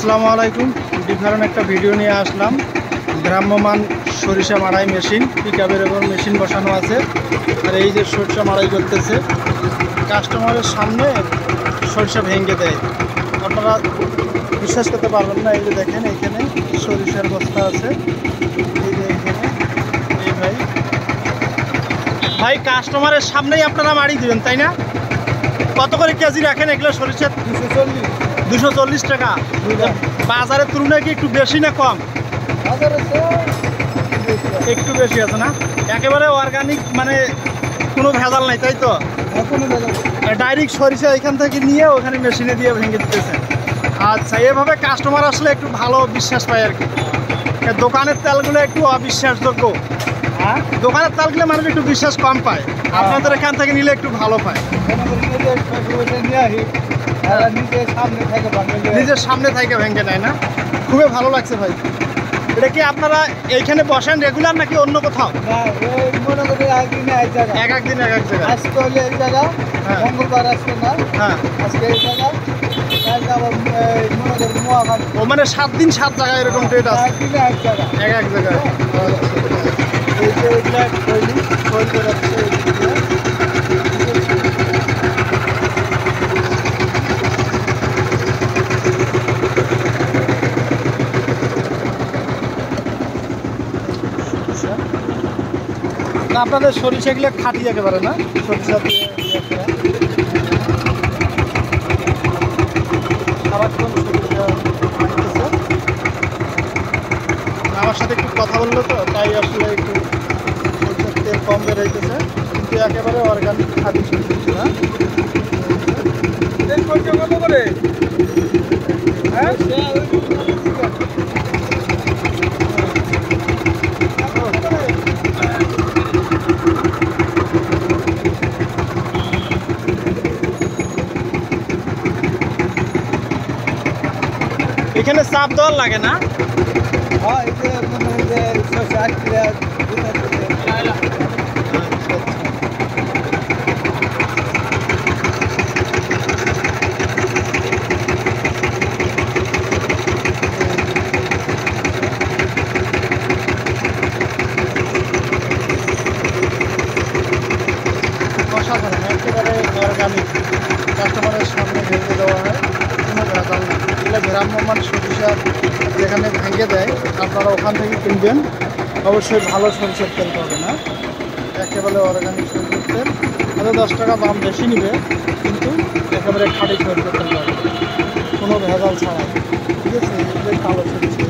আসসালামু আলাইকুম। ডিফারেন্ট একটা ভিডিও নিয়ে আসলাম। গ্রাম্যমান সরিষা মাড়াই মেশিন, পিকআপের এবং মেশিন বসানো আছে। আর এই যে সরিষা মাড়াই করতেছে, কাস্টমারের সামনে সরিষা ভেঙে দেয়। আপনারা বিশ্বাস করতে পারবেন না। এই যে দেখেন, এইখানে সরিষার বস্তা আছে। এই যে এখানে এই ভাই কাস্টমারের সামনেই আপনারা মাড়ি দিবেন, তাই না? কত করে কেজি রাখেন এগুলো সরিষা? 240 টাকা। বাজারের তুলনায় কি একটু বেশি না কম? একটু বেশি আছে না? একেবারে অর্গানিক, মানে কোনো ভেজাল নাই, তাই তো? ডাইরেক্ট সরিষা এখান থেকে নিয়ে ওখানে মেশিনে দিয়ে ভেঙে দিতেছে। আচ্ছা, এভাবে কাস্টমার আসলে একটু ভালো বিশ্বাস পায় আর কি। দোকানের তেলগুলো একটু অবিশ্বাসযোগ্য। দোকানের তেলগুলো মানুষ একটু বিশ্বাস কম পায়, আপনাদের এখান থেকে নিলে একটু ভালো পায়। নিজের সামনে থেকে ভেঙে নেয় না? খুবই ভালো লাগছে ভাই। এটা কি আপনারা এইখানে বসেন রেগুলার নাকি অন্য কোথাও? এক এক দিন এক এক জায়গায়। আজকে হলে এই জায়গা, মঙ্গলবার আজকে না, হ্যাঁ আজকে এই জায়গা, ও মানে 7 দিন 7 জায়গায় এরকম ট্রেড আছে? একদিনে এক জায়গা, এক এক জায়গায়। এই যে এগুলা খৈল করে রাখছে। আপনাদের সরিষাগুলো খাঁটি একেবারে না? সরিষা দিয়ে সারাক্ষণ সরিষা আনতেছে। আমার সাথে একটু কথা বললো তো, তাই আসলে একটু সরিষার তেল কম বের হইতেছে, কিন্তু একেবারে অর্গানিক খাঁটি সরিষা না। কত করে? হ্যাঁ, এখানে চাপ দেওয়ার লাগে না? এই যে 60 কিলো। অসাধারণ, একেবারে অর্গানিক। কাস্টমারের সামনে ভেঙে দেওয়া হয়, কোনো ভেজাল না। এগুলো গ্রাম্যমান সরিষা যেখানে ভেঙে দেয়, আপনারা ওখান থেকে কিনবেন। অবশ্যই ভালো সরিষার তেল পাবেন না, একেবারে অর্গানিক সরিষার তেল। হয়তো 10 টাকা দাম বেশি নেবে, কিন্তু একেবারে খাঁটি সরিষার তেল পাবেন, কোনো ভেজাল ছাড়া। ঠিক আছে? কালো সরিষা।